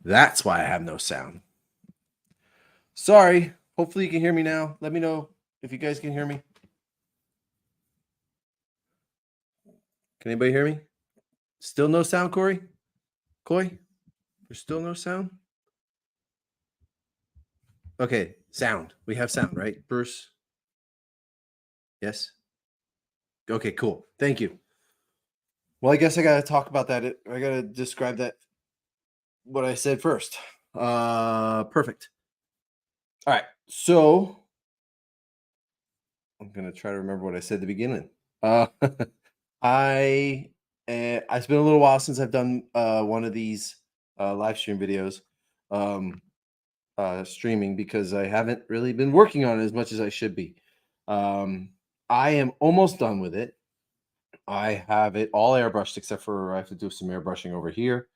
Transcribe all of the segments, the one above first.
That's why I have no sound. Sorry. Hopefully you can hear me now. Let me know if you guys can hear me. Can anybody hear me? Still no sound, Corey? Coy? There's still no sound? Okay, sound. We have sound, right, Bruce? Yes? Okay, cool. Thank you. Well, I guess I got to talk about that. I got to describe that, what I said first. Perfect. All right. So I'm going to try to remember what I said at the beginning. Uh, I it's been a little while since I've done one of these live stream videos, streaming, because I haven't really been working on it as much as I should be. I am almost done with it. I have it all airbrushed except for I have to do some airbrushing over here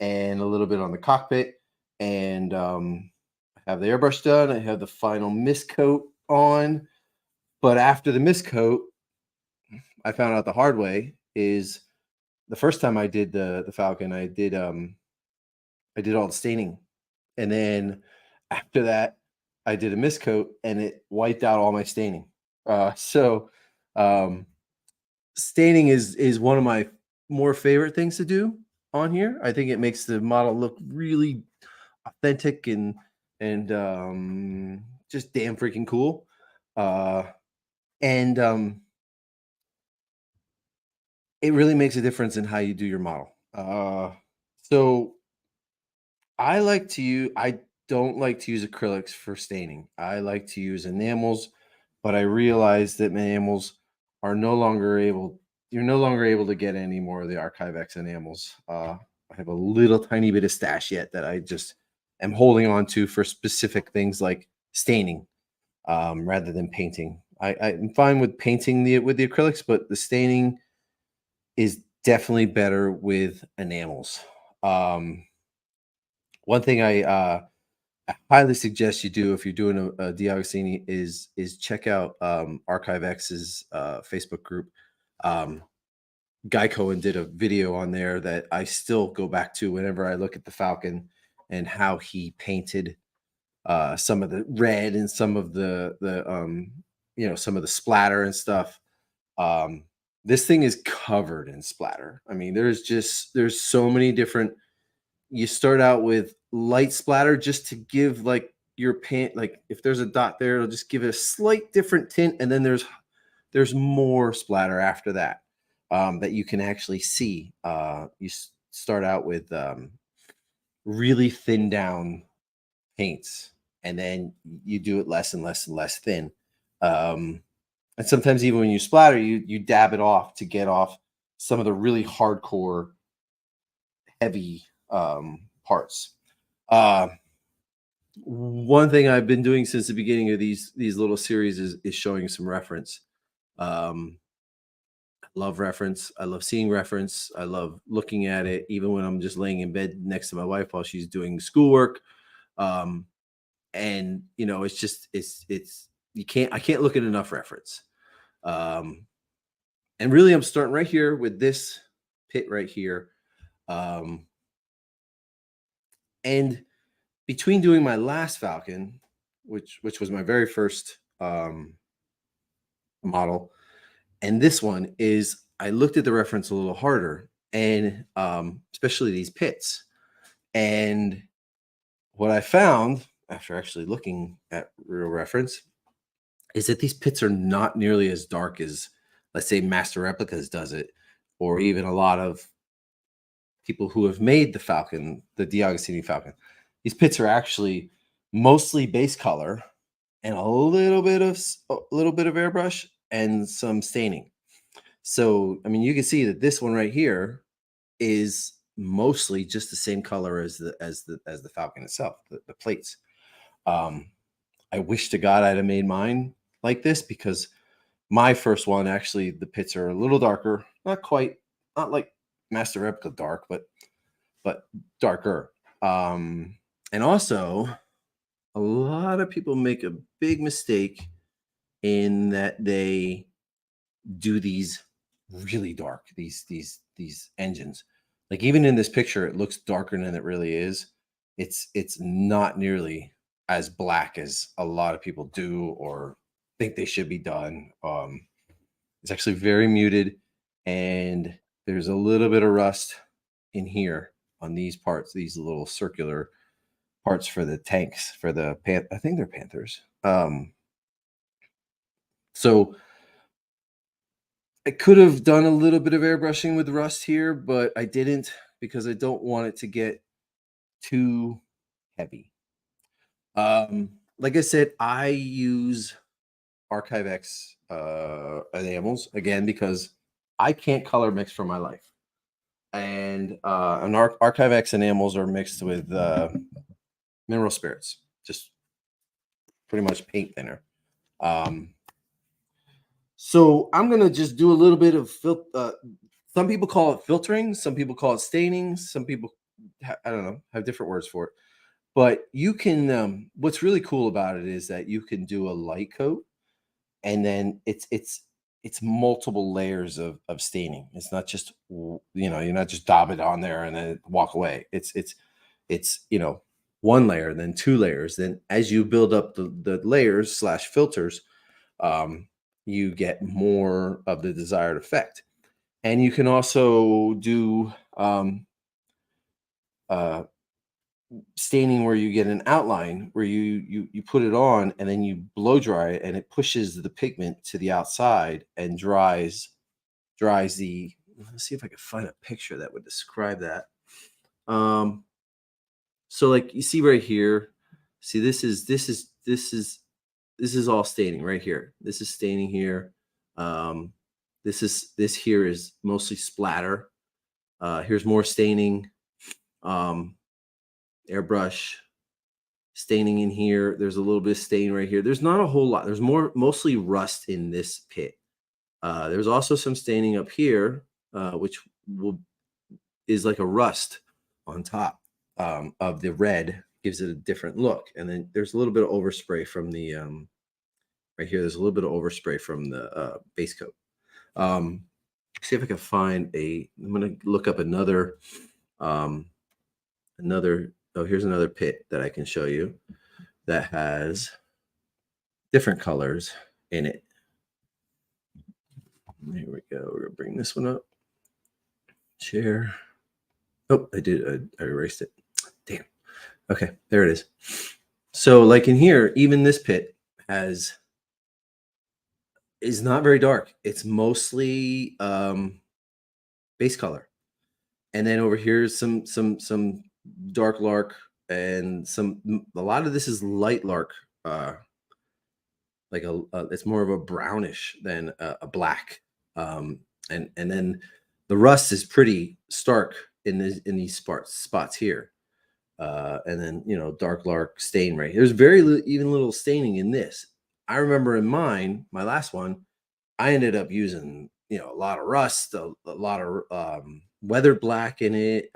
and a little bit on the cockpit. And I have the airbrush done. I have the final mist coat on. But after the mist coat, I found out the hard way is the first time I did the Falcon, I did all the staining. And then after that, I did a mist coat and it wiped out all my staining. So um, staining is one of my more favorite things to do on here. I think it makes the model look really authentic and just damn freaking cool. And it really makes a difference in how you do your model. So I don't like to use acrylics for staining. I like to use enamels, but I realize that enamels are no longer able, you're no longer able to get any more of the Archive X enamels. I have a little tiny bit of stash yet that I just am holding on to for specific things like staining, rather than painting. I'm fine with painting with the acrylics, but the staining is definitely better with enamels. One thing I highly suggest you do if you're doing a DeAgostini is check out Archive X's Facebook group. Guy Cohen did a video on there that I still go back to whenever I look at the Falcon and how he painted some of the red and some of the some of the splatter and stuff. This thing is covered in splatter. I mean, there's so many different. You start out with light splatter just to give like your paint, like if there's a dot there, it'll just give it a slight different tint, and then there's more splatter after that, that you can actually see. You start out with really thin down paints, and then you do it less and less and less thin. And sometimes even when you splatter, you dab it off to get off some of the really hardcore, heavy parts. One thing I've been doing since the beginning of these little series is showing some reference. I love reference. I love seeing reference. I love looking at it, even when I'm just laying in bed next to my wife while she's doing schoolwork. And it's just I can't look at enough reference. And really, I'm starting right here with this pit right here. And between doing my last Falcon, which was my very first model, and this one, is I looked at the reference a little harder, and especially these pits. And what I found after actually looking at real reference is that these pits are not nearly as dark as, let's say, Master Replicas does it, or even a lot of people who have made the Falcon, the DeAgostini Falcon. These pits are actually mostly base color and a little bit of airbrush and some staining. So, I mean, you can see that this one right here is mostly just the same color as the Falcon itself, the plates. I wish to God I'd have made mine like this, because my first one, actually, the pits are a little darker, not like Master Replica dark, but darker. And also, a lot of people make a big mistake in that they do these really dark, these engines. Like even in this picture, it looks darker than it really is. it's not nearly as black as a lot of people do or think they should be done. It's actually very muted, and there's a little bit of rust in here on these parts, these little circular parts for the tanks for the I think they're Panthers. So I could have done a little bit of airbrushing with rust here, but I didn't because I don't want it to get too heavy. Like I said, I use ArchiveX enamels again because I can't color mix for my life. And ArchiveX enamels are mixed with mineral spirits, just pretty much paint thinner. So I'm gonna just do a little bit of some people call it filtering, some people call it staining, some people I don't know, have different words for it. But you can what's really cool about it is that you can do a light coat, and then it's multiple layers of staining. It's not just you're not just dab it on there and then walk away. It's one layer, then two layers. Then as you build up the layers slash filters, you get more of the desired effect. And you can also do staining where you get an outline where you put it on and then you blow dry it, and it pushes the pigment to the outside and dries the. Let's see if I can find a picture that would describe that. So like you see right here, see this is all staining right here. This is staining here. This here is mostly splatter. Here's more staining. Airbrush staining in here. There's a little bit of stain right here. There's not a whole lot. There's mostly rust in this pit. There's also some staining up here, which is like a rust on top of the red, gives it a different look. And then there's a little bit of overspray from the right here. There's a little bit of overspray from the base coat. See if I can find I'm going to look up another. Oh, here's another pit that I can show you that has different colors in it. Here we go. We're gonna bring this one up. Share. Oh, I did. I erased it. Damn. Okay, there it is. So, like in here, even this pit is not very dark. It's mostly base color, and then over here is some dark lark, and a lot of this is light lark. Like it's more of a brownish than a black. And then the rust is pretty stark in these spots here. And then dark lark stain right here. There's even little staining in this. I remember in my last one, I ended up using a lot of rust, a lot of weathered black in it.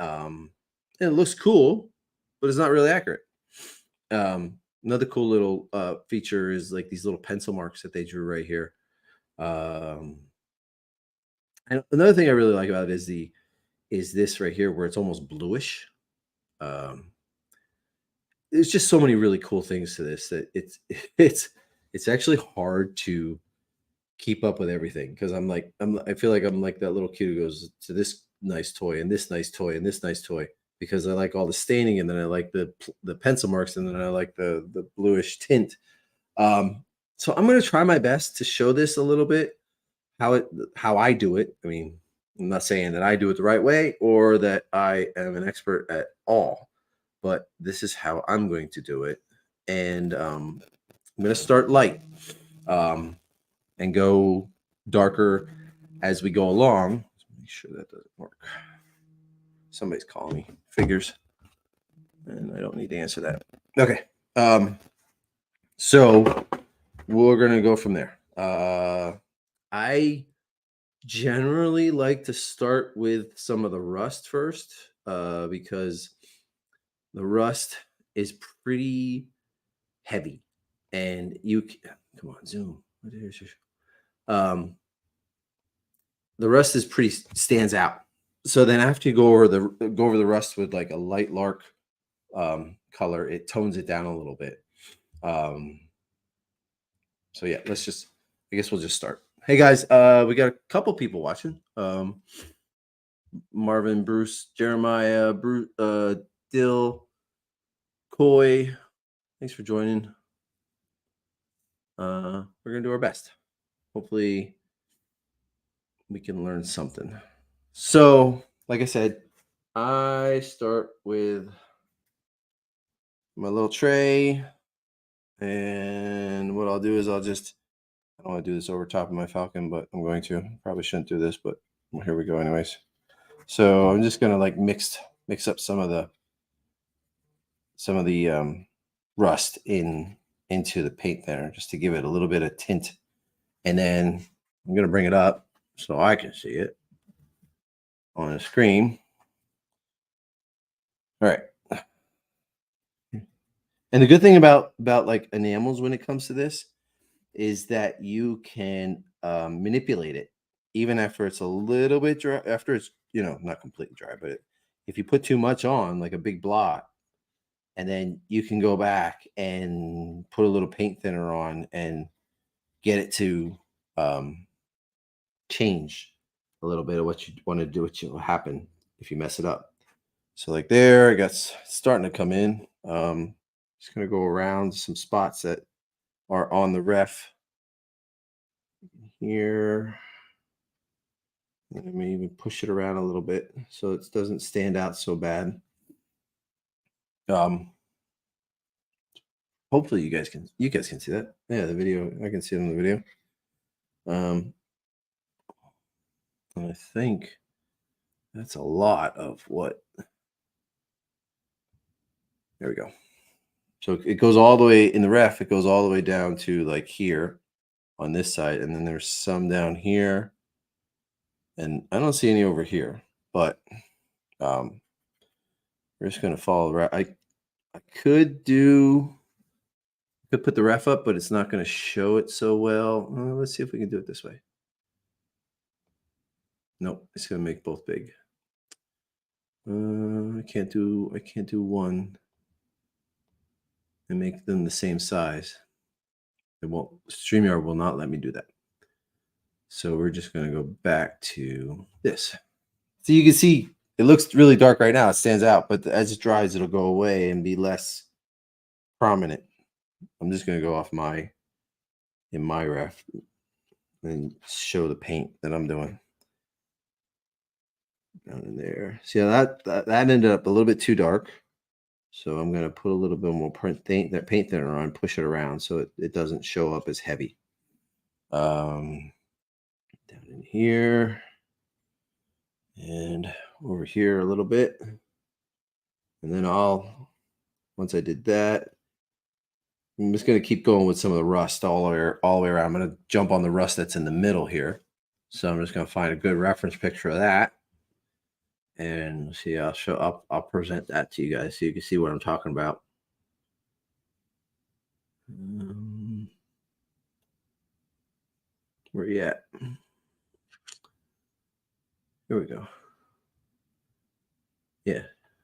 And it looks cool, but it's not really accurate. Another cool little feature is like these little pencil marks that they drew right here. And another thing I really like about it is this right here where it's almost bluish. There's just so many really cool things to this that it's actually hard to keep up with everything, because I feel like I'm like that little kid who goes to this nice toy and this nice toy and this nice toy, because I like all the staining, and then I like the pencil marks, and then I like the bluish tint. So I'm going to try my best to show this a little bit, how I do it. I mean, I'm not saying that I do it the right way or that I am an expert at all, but this is how I'm going to do it. And I'm going to start light and go darker as we go along. Let's make sure that doesn't work. Somebody's calling me. Figures. And I don't need to answer that. Okay. So we're going to go from there. I generally like to start with some of the rust first, because the rust is pretty heavy, and come on, zoom. The rust is stands out. So then after you go over the rust with like a light lark color, it tones it down a little bit. So yeah, I guess we'll just start. Hey guys, we got a couple people watching. Marvin, Bruce, Jeremiah, Bruce, Dill, Coy. Thanks for joining. We're gonna do our best. Hopefully we can learn something. So, like I said, I start with my little tray, and what I'll do is I don't want to do this over top of my Falcon, but I'm going to. Probably shouldn't do this, but here we go anyways. So I'm just gonna like mix up some of the rust into the paint there, just to give it a little bit of tint. And then I'm gonna bring it up so I can see it on the screen. All right. And the good thing about like enamels when it comes to this is that you can manipulate it even after it's a little bit dry, after it's, not completely dry, but if you put too much on, like a big blot, and then you can go back and put a little paint thinner on and get it to change a little bit of what you want to do, what will happen if you mess it up. So like there, I got starting to come in. Just gonna go around some spots that are on the ref here. Let me even push it around a little bit so it doesn't stand out so bad. Hopefully you guys can see that. Yeah, the video, I can see it on the video. And I think that's a lot of what. There we go. So it goes all the way in the ref. It goes all the way down to like here on this side, and then there's some down here, and I don't see any over here. But we're just gonna follow around. I could put the ref up, but it's not going to show it so well. Let's see if we can do it this way. Nope, it's going to make both big. I can't do one and make them the same size. It won't. StreamYard will not let me do that. So we're just going to go back to this. So you can see it looks really dark right now. It stands out, but as it dries, it'll go away and be less prominent. I'm just going to go off in my ref and show the paint that I'm doing down in there. See how that ended up a little bit too dark. So I'm going to put a little bit more paint thinner on, push it around so it doesn't show up as heavy. Down in here and over here a little bit. And then once I did that, I'm just going to keep going with some of the rust all the way around. I'm going to jump on the rust that's in the middle here. So I'm just going to find a good reference picture of that. And see, I'll present that to you guys so you can see what I'm talking about. Where you at? Here we go. Yeah,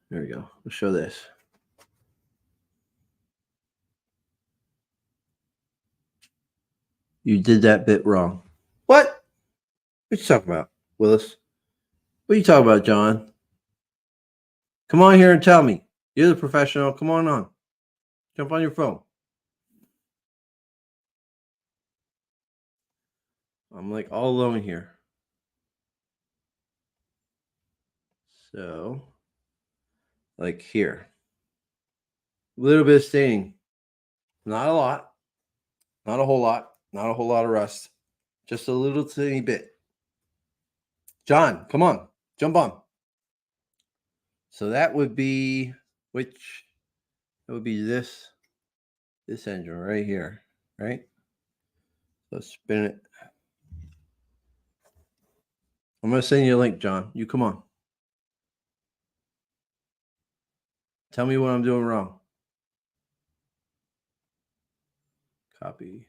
there we go. We'll show this. You did that bit wrong. What? What you talking about, Willis? What are you talking about, John? Come on here and tell me. You're the professional. Come on. Jump on your phone. I'm like all alone here. So, like here. A little bit of staining. Not a lot. Not a whole lot. Not a whole lot of rust. Just a little tiny bit. John, come on. Jump on. So that would be that would be this engine right here, right? So spin it. I'm going to send you a link, John. You come on. Tell me what I'm doing wrong. Copy.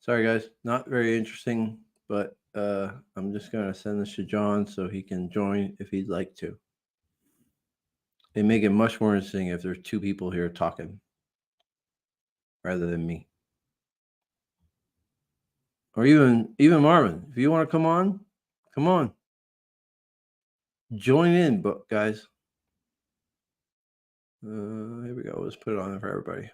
Sorry, guys. Not very interesting, but I'm just going to send this to John so he can join if he'd like to. They make it much more interesting if there's two people here talking rather than me. Or even Marvin. If you want to come on, come on. Join in, but guys. Here we go. Let's put it on there for everybody.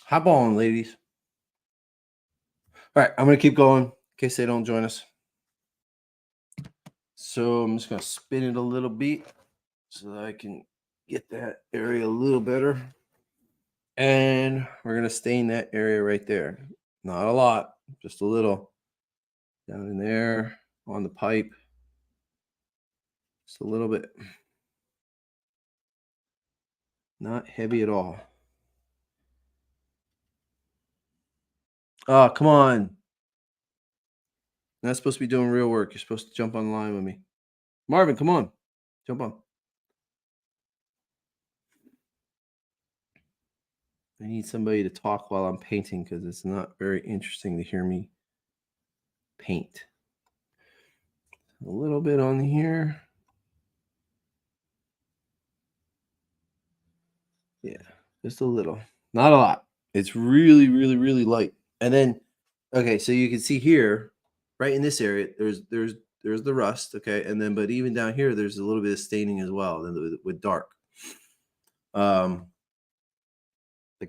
Hop on, ladies. All right, I'm going to keep going in case they don't join us. So I'm just going to spin it a little bit so that I can get that area a little better. And we're going to stain that area right there. Not a lot, just a little. Down in there on the pipe. Just a little bit. Not heavy at all. Oh, come on. You're not supposed to be doing real work. You're supposed to jump online with me. Marvin, come on. Jump on. I need somebody to talk while I'm painting because it's not very interesting to hear me paint. A little bit on here. Yeah, just a little. Not a lot. It's really, really, really light. And then, okay, so you can see here, right in this area, there's the rust, okay, and then but even down here, there's a little bit of staining as well with dark. Like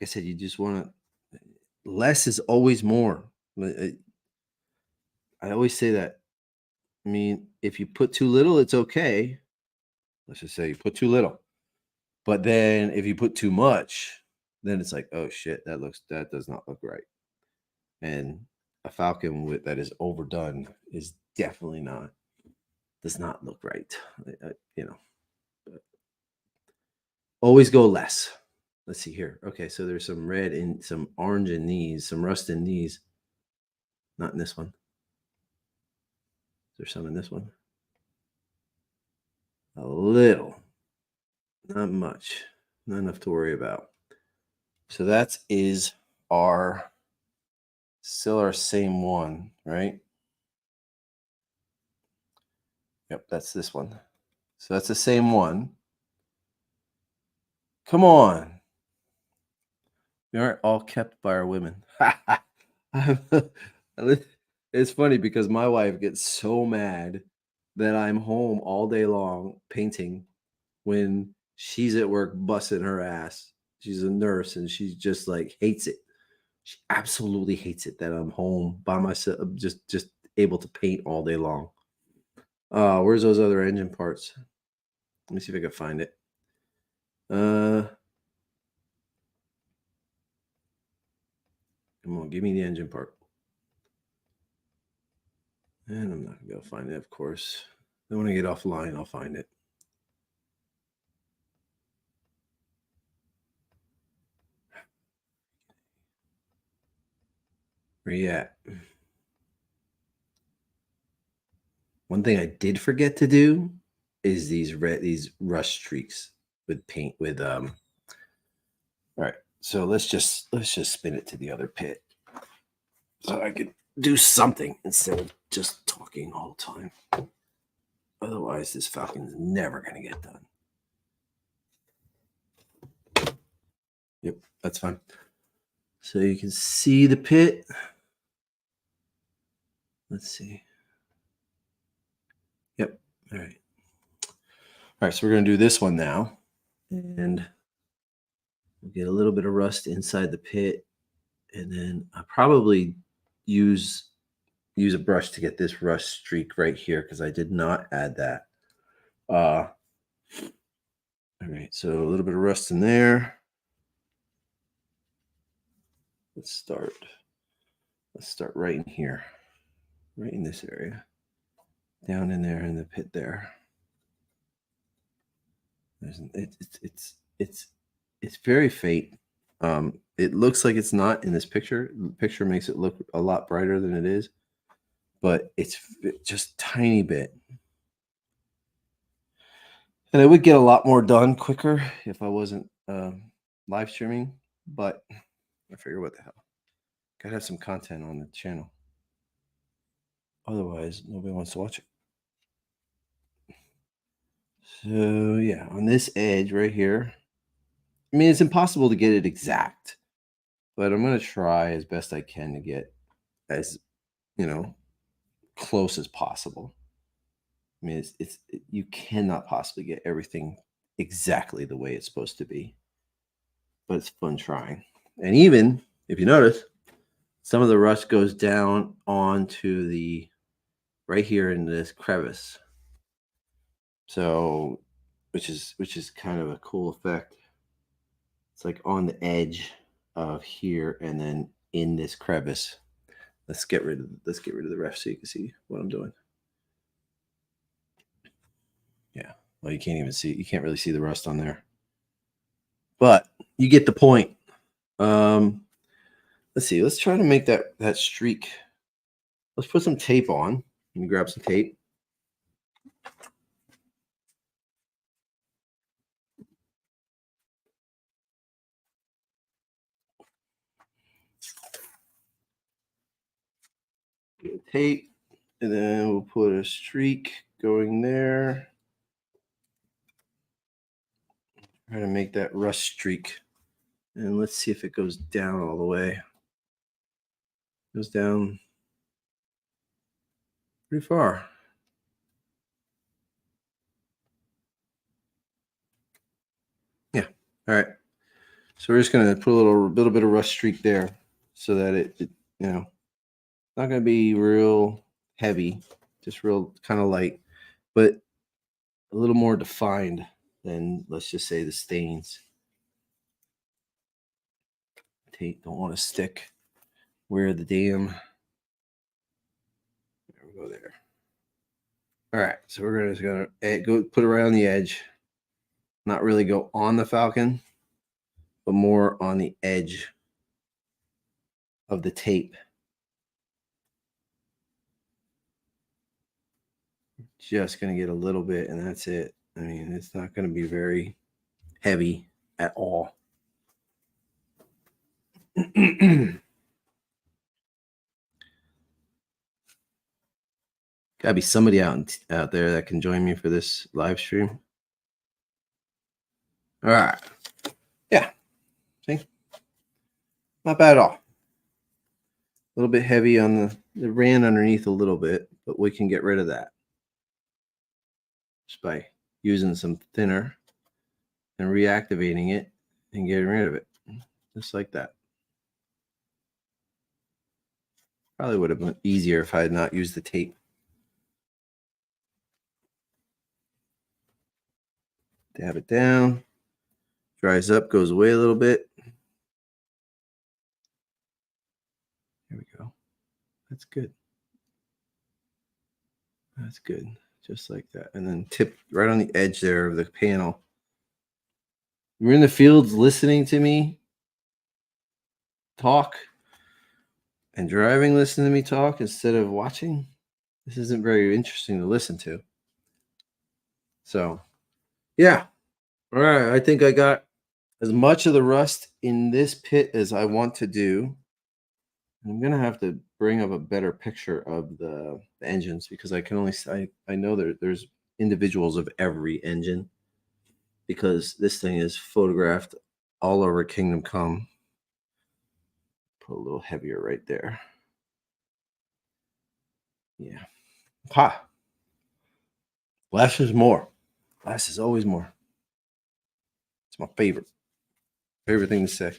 I said, you just want to. Less is always more. I always say that. I mean, if you put too little, it's okay. Let's just say you put too little. But then if you put too much, then it's like, oh shit, that does not look right. And a falcon that is overdone is definitely does not look right. You know, but always go less. Let's see here. Okay, so there's some red and some orange in these, some rust in these. Not in this one. There's some in this one. A little. Not much. Not enough to worry about. So that is still our same one, right? Yep, that's this one. So that's the same one. Come on. We aren't all kept by our women. It's funny because my wife gets so mad that I'm home all day long painting when she's at work busting her ass. She's a nurse and she just like hates it. She absolutely hates it that I'm home by myself, just able to paint all day long. Where's those other engine parts? Let me see if I can find it. Come on, give me the engine part. And I'm not gonna be able to find it, of course. Then when I get offline, I'll find it. Where you at? One thing I did forget to do is these rust streaks with paint with All right, so let's just spin it to the other pit so I could do something instead of just talking all the time. Otherwise, this falcon's never gonna get done. Yep, that's fine. So you can see the pit. Let's see. Yep. All right. All right. So we're going to do this one now. And we'll get a little bit of rust inside the pit. And then I'll probably use a brush to get this rust streak right here because I did not add that. All right. So a little bit of rust in there. Let's start right in here. Right in this area. Down in there in the pit there. It's very faint. It looks like it's not in this picture. The picture makes it look a lot brighter than it is, but it's just tiny bit. And I would get a lot more done quicker if I wasn't live streaming, but I figure what the hell. Gotta have some content on the channel. Otherwise, nobody wants to watch it. So yeah, on this edge right here, I mean, it's impossible to get it exact, but I'm going to try as best I can to get as, you know, close as possible. I mean, you cannot possibly get everything exactly the way it's supposed to be, but it's fun trying. And even if you notice, some of the rust goes down onto the right here in this crevice. So, which is kind of a cool effect. It's like on the edge of here and then in this crevice. Let's get rid of the ref so you can see what I'm doing. Yeah. Well, you can't really see the rust on there. But you get the point. Let's see. Let's try to make that streak. Let's put some tape on. Let me grab some tape. Tape, and then we'll put a streak going there. Try to make that rust streak, and let's see if it goes down all the way. Goes down pretty far. Yeah. All right. So we're just gonna put a little bit of rust streak there, so that it not gonna be real heavy, just real kind of light, but a little more defined than, let's just say, the stains. Tape don't want to stick where the damn. There we go there. All right, so we're just gonna go put it right on the edge. Not really go on the Falcon, but more on the edge of the tape. Just gonna get a little bit, and that's it. I mean, it's not gonna be very heavy at all. Gotta be somebody out there that can join me for this live stream. All right. Yeah. See? Not bad at all. A little bit heavy on it ran underneath a little bit, but we can get rid of that just by using some thinner and reactivating it and getting rid of it. Just like that. Probably would have been easier if I had not used the tape. Dab it down. Dries up, goes away a little bit. There we go. That's good. That's good. Just like that. And then tip right on the edge there of the panel. You're in the fields listening to me talk and driving, listening to me talk instead of watching. This isn't very interesting to listen to. So, yeah. All right. I think I got as much of the rust in this pit as I want to do. I'm gonna have to bring up a better picture of the engines, because I can only I know there's individuals of every engine, because this thing is photographed all over Kingdom Come. Put a little heavier right there. Yeah. Ha. Less is more. Less is always more. It's my favorite thing to say.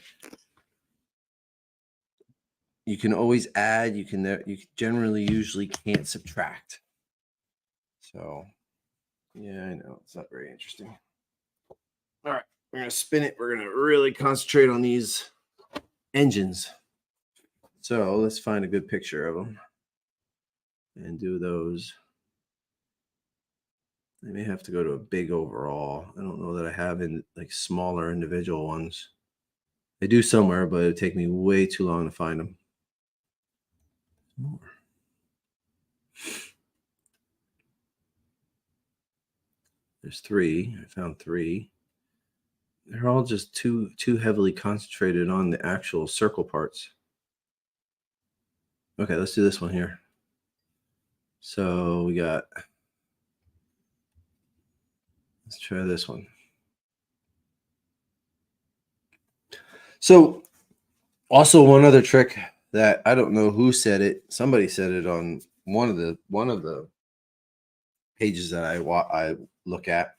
You can always add. You generally usually can't subtract. So, yeah, I know it's not very interesting. All right, we're gonna spin it. We're gonna really concentrate on these engines. So let's find a good picture of them and do those. I may have to go to a big overall. I don't know that I have in like smaller individual ones. I do somewhere, but it'd take me way too long to find them. More. There's 3. I found 3. They're all just too heavily concentrated on the actual circle parts. Okay, let's do this one here. So we got Let's try this one. So also one other trick that I don't know who said it. Somebody said it on one of the pages that I look at.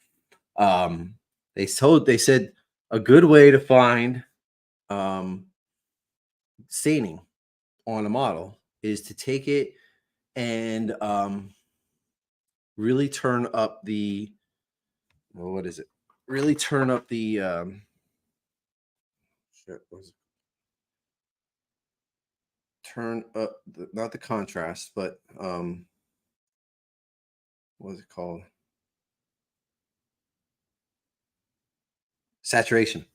They said a good way to find um, staining on a model is to take it and really turn up the what is it? Really turn up the shit, what is it? Turn up not the contrast, but what is it called? Saturation.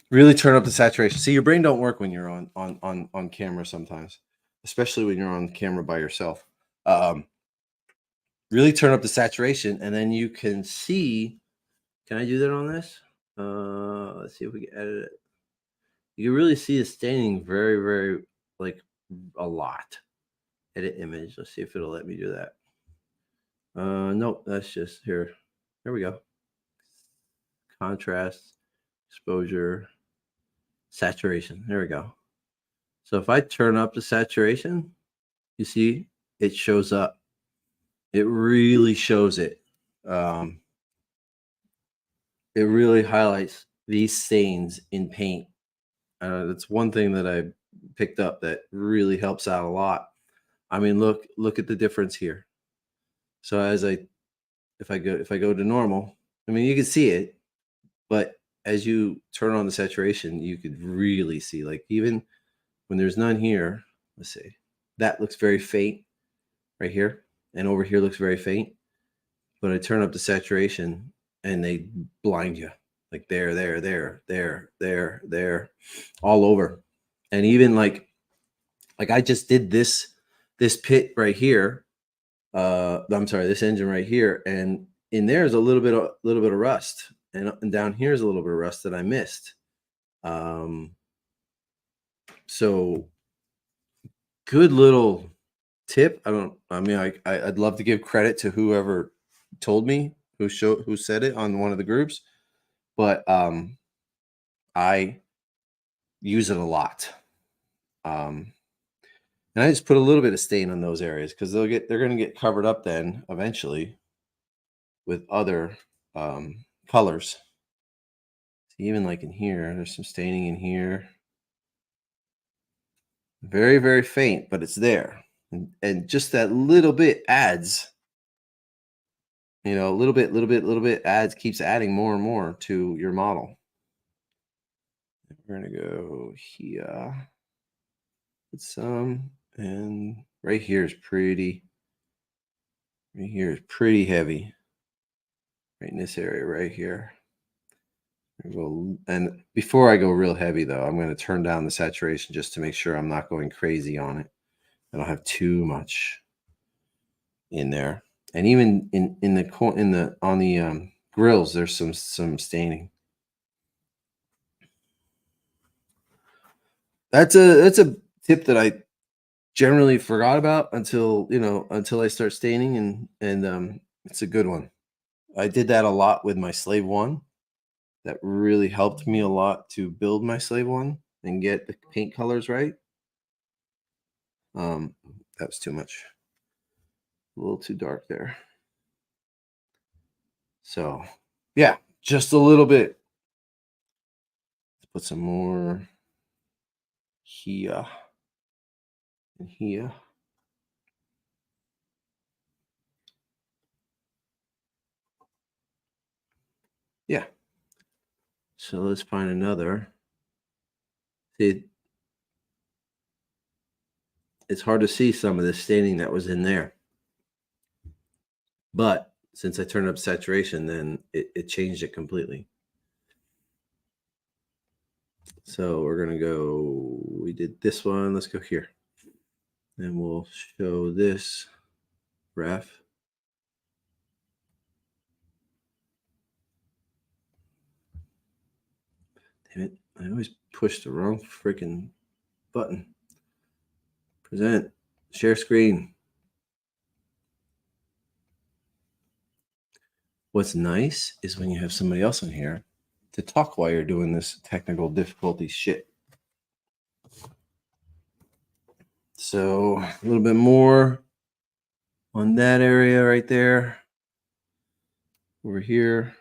Really turn up the saturation. See, your brain don't work when you're on camera sometimes, especially when you're on camera by yourself. Um, really turn up the saturation, and then you can see. Can I do that on this? Let's see if we can edit it. You can really see the staining very, very like a lot. Edit image. Let's see if it'll let me do that. Nope, that's just here. There we go. Contrast, exposure, saturation. There we go. So if I turn up the saturation, you see it shows up. It really shows it. It really highlights these stains in paint. That's one thing that I picked up that really helps out a lot. I mean, look at the difference here. So if I go to normal, I mean you can see it, but as you turn on the saturation, you could really see, like, even when there's none here, let's see, that looks very faint right here, and over here looks very faint. But I turn up the saturation and they blind you, like there, all over. And even like I just did this pit right here. I'm sorry, this engine right here, and in there is a little bit of rust, and down here is a little bit of rust that I missed. Um, so good little tip. I mean, I'd love to give credit to whoever told me, who said it on one of the groups, but I use it a lot. And I just put a little bit of stain on those areas because they're going to get covered up then eventually with other colors. Even like in here, there's some staining in here. Very, very faint, but it's there. And just that little bit adds, a little bit adds, keeps adding more and more to your model. We're going to go here. Put some, and right here is pretty heavy. Right in this area right here. And before I go real heavy, though, I'm going to turn down the saturation just to make sure I'm not going crazy on it. I don't have too much in there. And even on the grills, there's some staining. That's a tip that I generally forgot about until I start staining, and it's a good one. I did that a lot with my Slave One. That really helped me a lot to build my Slave One and get the paint colors right. That was too much. A little too dark there. So, yeah, just a little bit. Let's put some more here and here. Yeah. So let's find another. It's hard to see some of the staining that was in there. But since I turned up saturation, then it changed it completely. So we're going to go, we did this one. Let's go here. And we'll show this ref. Damn it. I always push the wrong freaking button. Present. Share screen. What's nice is when you have somebody else in here to talk while you're doing this technical difficulty shit. So a little bit more on that area right there. Over here.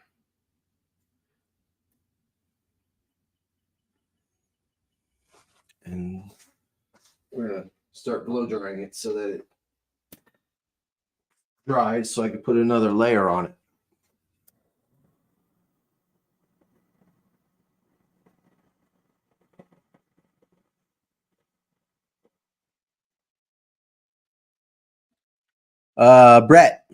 And we're going to start blow drying it so that it dries so I can put another layer on it. Brett,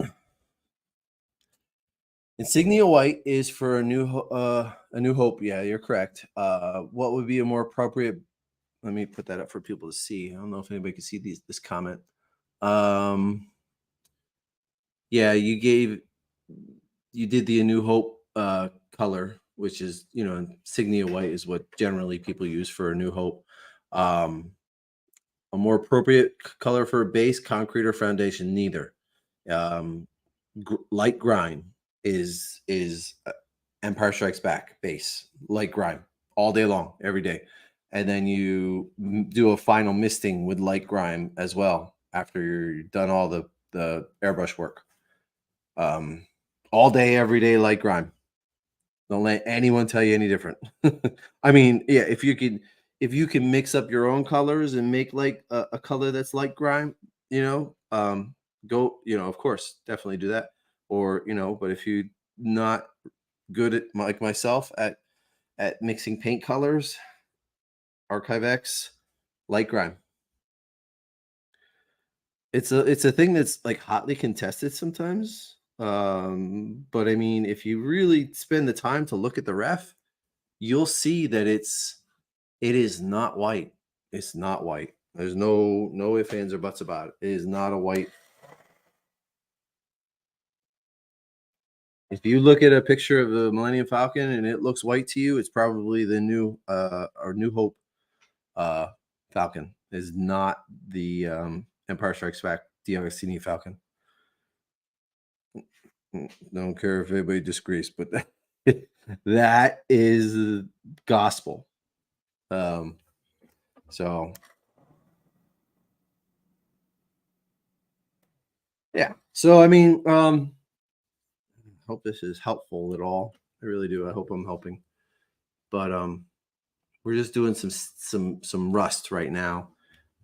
Insignia white is for a new hope. Yeah, you're correct. What would be a more appropriate? Let me put that up for people to see. I don't know if anybody can see this comment. Yeah, you did the A New Hope color, which is, insignia white is what generally people use for A New Hope. A more appropriate color for a base, concrete, or foundation, neither. Light grime is Empire Strikes Back base, light grime all day long, every day, and then you do a final misting with light grime as well after you're done all the airbrush work. All day, every day, light grime. Don't let anyone tell you any different. I mean, yeah, if you can mix up your own colors and make like a color that's light grime, go, of course, definitely do that. Or, but if you not good at, like myself, at mixing paint colors, Archive X, light grime. It's a thing that's like hotly contested sometimes. But I mean, if you really spend the time to look at the ref, you'll see that it is not white. It's not white. There's no ifs, ands, or buts about it. It is not a white. If you look at a picture of the Millennium Falcon and it looks white to you, it's probably the new or New Hope Falcon. Is not the Empire Strikes Back DeAgostini Falcon. Don't care if anybody disagrees, but that is gospel. So yeah. So I mean, hope this is helpful at all. I really do. I hope I'm helping. But we're just doing some rust right now.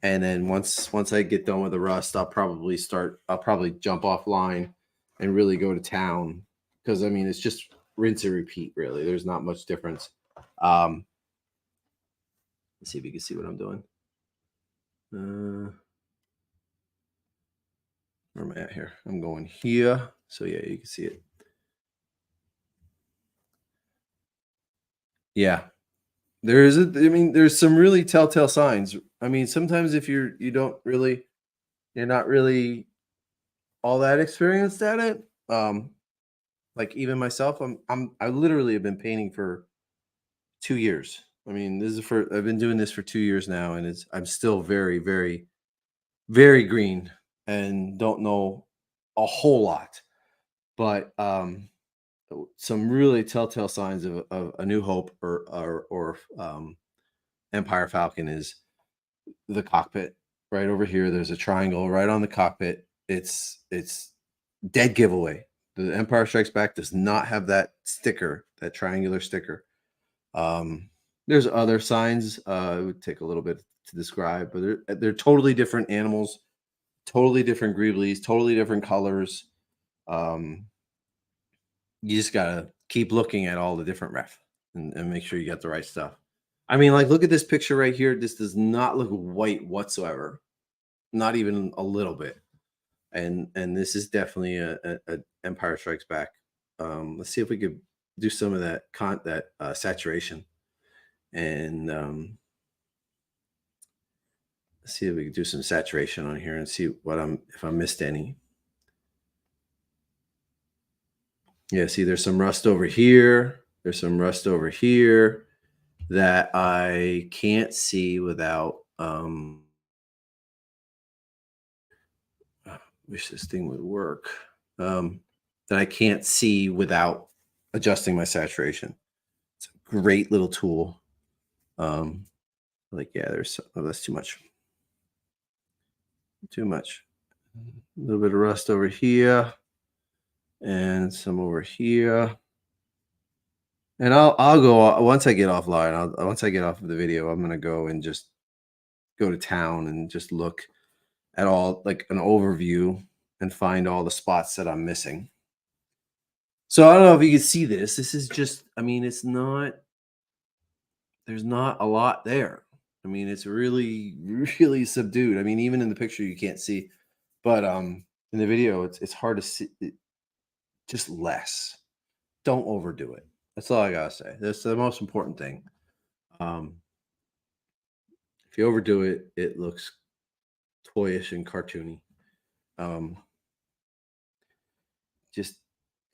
And then once I get done with the rust, I'll probably jump offline and really go to town. Because I mean it's just rinse and repeat, really. There's not much difference. Let's see if you can see what I'm doing. Where am I at here? I'm going here. So yeah, you can see it. Yeah. There's some really telltale signs. I mean, sometimes if you're not really all that experienced at it. Like even myself, I literally have been painting for 2 years. I mean, I've been doing this for 2 years now, and I'm still very, very, very green and don't know a whole lot. But some really telltale signs of A New Hope or Empire Falcon is the cockpit. Right over here, there's a triangle right on the cockpit. It's dead giveaway. The Empire Strikes Back does not have that sticker, that triangular sticker. There's other signs. It would take a little bit to describe, but they're totally different animals, totally different greeblies, totally different colors. You just gotta keep looking at all the different ref and make sure you got the right stuff. I mean, like, look at this picture right here. This does not look white whatsoever, not even a little bit. And this is definitely a Empire Strikes Back. Let's see if we could do some of that saturation, and let's see if we could do some saturation on here and see if I missed any. Yeah, see, there's some rust over here. There's some rust over here that I can't see without. Wish this thing would work. that I can't see without adjusting my saturation. It's a great little tool. Like, yeah, oh, that's too much. Too much. A little bit of rust over here and some over here. And I'll go once I get offline. Once I get off of the video, I'm gonna go and just go to town and just look at all, like an overview, and find all the spots that I'm missing. So I don't know if you can see this. This is just, I mean, it's not, there's not a lot there. I mean, it's really, really subdued. I mean, even in the picture you can't see, but in the video it's hard to see. Just less. Don't overdo it. That's all I gotta say. That's the most important thing. Um, if you overdo it, it looks toyish and cartoony. Um, just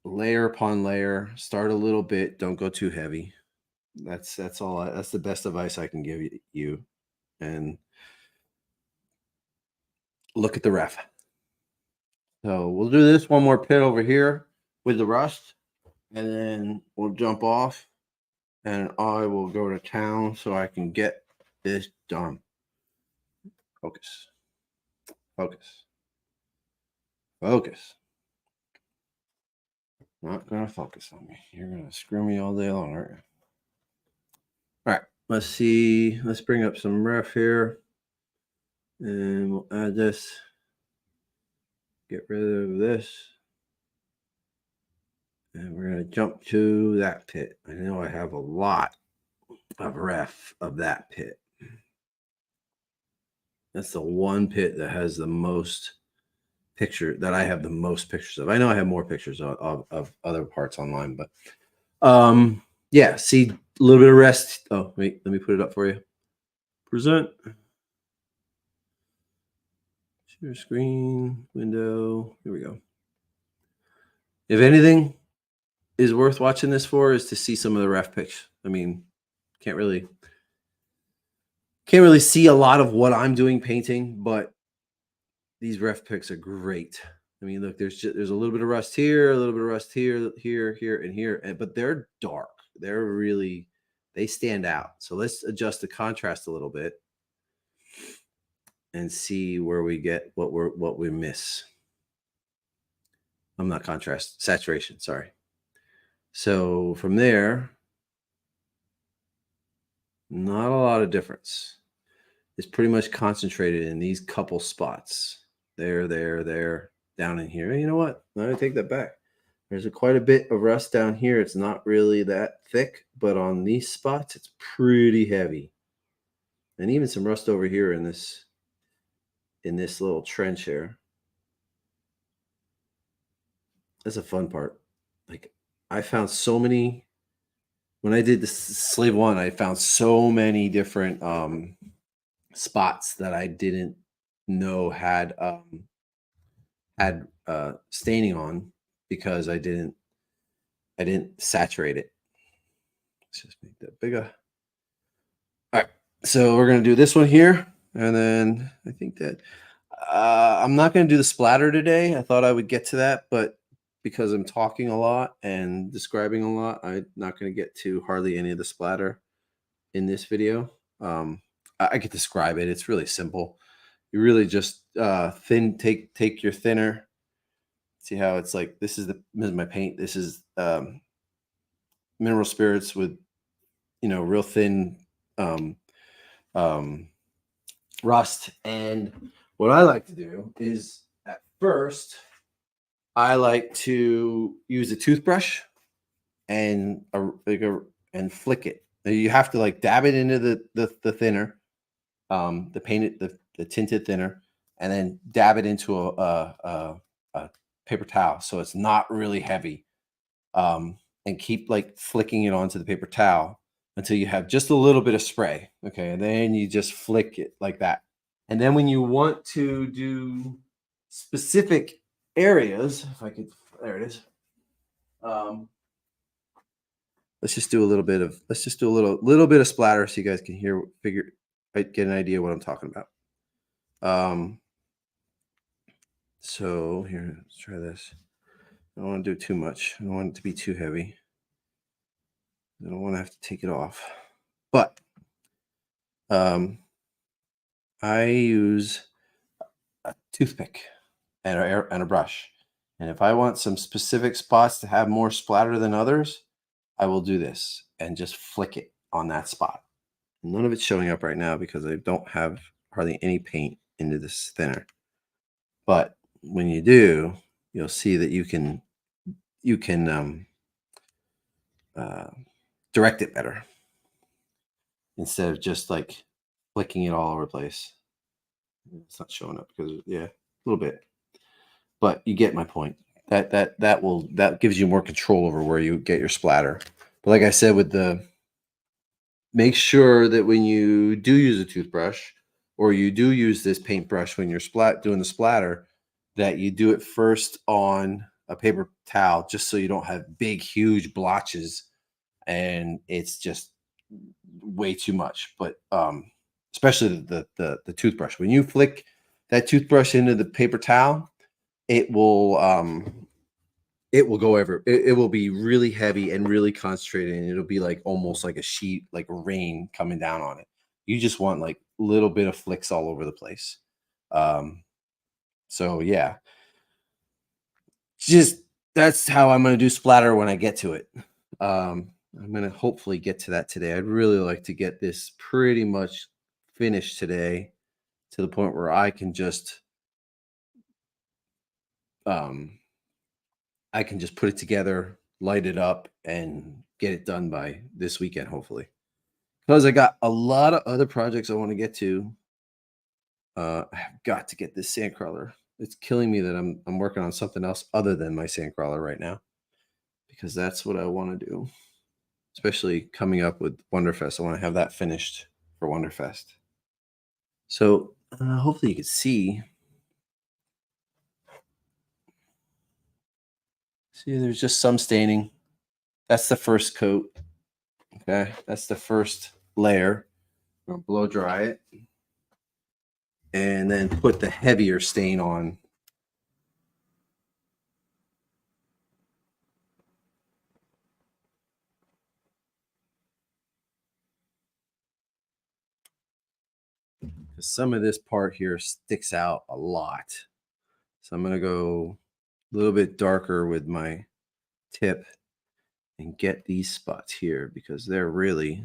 layer upon layer. Start a little bit. Don't go too heavy. That's all. That's the best advice I can give you. And look at the ref. So we'll do this one more pit over here with the rust, and then we'll jump off, and I will go to town so I can get this done. Focus. Focus. Focus. Not gonna focus on me. You're gonna screw me all day long, aren't you? All right, let's see. Let's bring up some ref here, and we'll add this. Get rid of this, and we're gonna jump to that pit. I know I have a lot of ref of that pit. That's the one pit that has the most picture that I have the most pictures of. I know I have more pictures of other parts online, but yeah, see a little bit of rest. Oh, wait, let me put it up for you. Present. Share screen, window. Here we go. If anything is worth watching this for is to see some of the ref pics. I mean, can't really see a lot of what I'm doing painting, but these ref pics are great. I mean, look, there's a little bit of rust here, a little bit of rust here, here, and here, but they're dark. They're really, they stand out. So let's adjust the contrast a little bit and see where we get what we miss. I'm not contrast, saturation, sorry. So from there, not a lot of difference. It's pretty much concentrated in these couple spots. There, down in here. And you know what? I'm going to take that back. There's quite a bit of rust down here. It's not really that thick, but on these spots, it's pretty heavy. And even some rust over here in this little trench here. That's a fun part. Like, I found so many, when I did this Slave 1, I found so many different spots that I didn't know had staining on because I didn't saturate it. Let's just make that bigger. All right, so we're gonna do this one here, and then I think that I'm not gonna do the splatter today. I thought I would get to that, but because I'm talking a lot and describing a lot, I'm not gonna get to hardly any of the splatter in this video. I could describe it. It's really simple. You really just take your thinner. See how it's like, this is my paint. This is mineral spirits with, real thin rust. And what I like to do is, at first, I like to use a toothbrush and flick it. You have to like dab it into the thinner, the tinted thinner, and then dab it into a paper towel so it's not really heavy, and keep like flicking it onto the paper towel until you have just a little bit of spray. Okay, and then you just flick it like that. And then when you want to do specific areas, if I could, there it is. Let's just do a little bit of splatter so you guys can get an idea what I'm talking about. So here, let's try this. I don't want to do too much. I don't want it to be too heavy. I don't want to have to take it off. But I use a toothpick and a brush. And if I want some specific spots to have more splatter than others, I will do this and just flick it on that spot. None of it's showing up right now because I don't have hardly any paint into this thinner. But when you do, you'll see that you can direct it better instead of just like flicking it all over the place. It's not showing up because a little bit, but you get my point. That gives you more control over where you get your splatter. But like I said, make sure that when you do use a toothbrush or you do use this paintbrush when you're doing the splatter, that you do it first on a paper towel, just so you don't have big, huge blotches and it's just way too much. But especially the toothbrush, when you flick that toothbrush into the paper towel, it will go over. It will be really heavy and really concentrated, and it'll be like almost like a sheet, like rain coming down on it. You just want like a little bit of flicks all over the place. So yeah, just that's how I'm going to do splatter when I get to it. I'm going to hopefully get to that today. I'd really like to get this pretty much finished today to the point where I can just put it together, light it up, and get it done by this weekend, hopefully. Because I got a lot of other projects I want to get to. I've got to get this sandcrawler. It's killing me that I'm working on something else other than my sandcrawler right now, because that's what I want to do. Especially coming up with Wonderfest. I want to have that finished for Wonderfest. So hopefully you can see. See, there's just some staining. That's the first coat. Okay, that's the first layer. I'm gonna blow dry it and then put the heavier stain on. Because some of this part here sticks out a lot. So I'm gonna go a little bit darker with my tip and get these spots here, because they're really,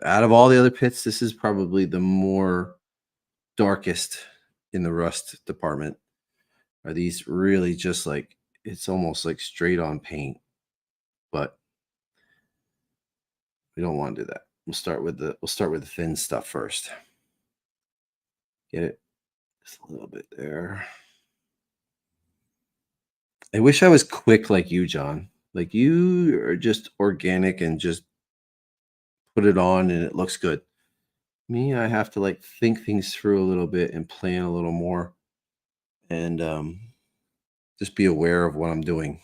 out of all the other pits, this is probably the more darkest in the rust department. Are these really just like, it's almost like straight on paint, but we don't want to do that. We'll start with the thin stuff first. Get it just a little bit there. I wish I was quick like you, John. Like, you are just organic and just put it on and it looks good. Me, I have to like think things through a little bit and plan a little more, and just be aware of what I'm doing.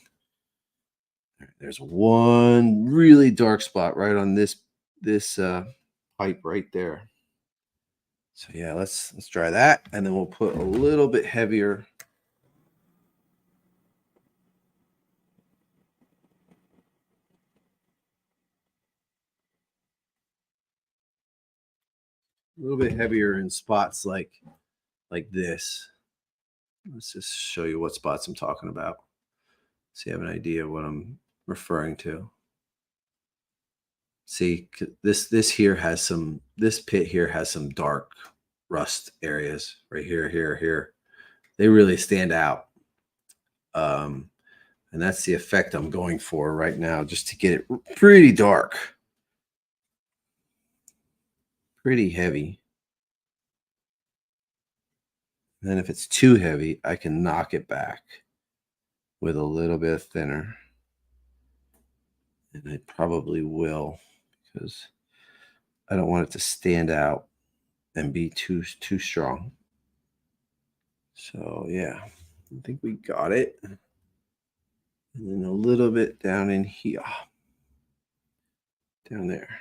There's one really dark spot right on this pipe right there. So yeah, let's try that, and then we'll put a little bit heavier. A little bit heavier in spots like this. Let's just show you what spots I'm talking about, so you have an idea of what I'm referring to. See, this pit here has some dark rust areas right here. They really stand out. And that's the effect I'm going for right now, just to get it pretty dark, pretty heavy. And then if it's too heavy, I can knock it back with a little bit thinner. And I probably will, because I don't want it to stand out and be too strong. So yeah, I think we got it. And then a little bit down in here, down there.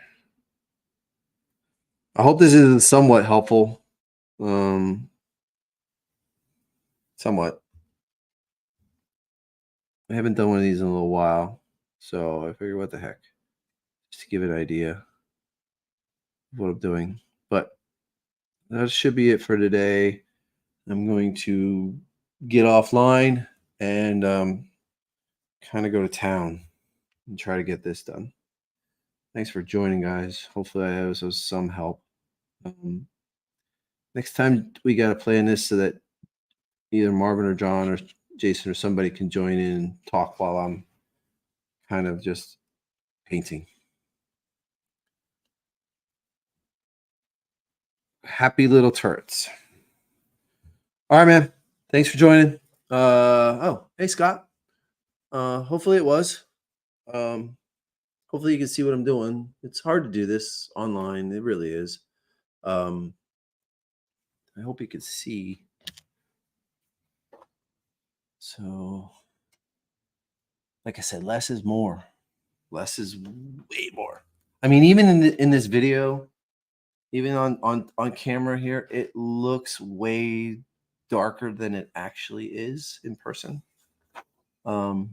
I hope this is somewhat helpful. Somewhat. I haven't done one of these in a little while, so I figured, what the heck, just to give an idea of what I'm doing. But that should be it for today. I'm going to get offline and kind of go to town and try to get this done. Thanks for joining, guys. Hopefully I was of some help. Next time we got to plan this so that either Marvin or John or Jason or somebody can join in and talk while I'm kind of just painting. Happy little turrets. All right, man. Thanks for joining. Oh, hey, Scott. Hopefully it was. Hopefully you can see what I'm doing. It's hard to do this online. It really is. I hope you can see. So, like I said, less is more. Less is way more. I mean, even in this video, even on camera here, it looks way darker than it actually is in person. That's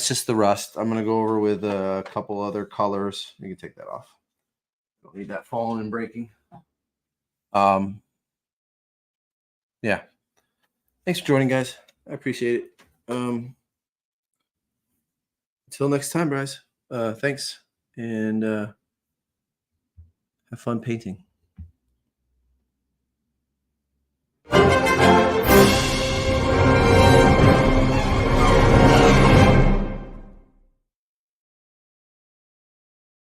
just the rust. I'm gonna go over with a couple other colors. You can take that off. Don't need that falling and breaking. Yeah. Thanks for joining, guys. I appreciate it. Until next time, guys. Thanks, and have fun painting.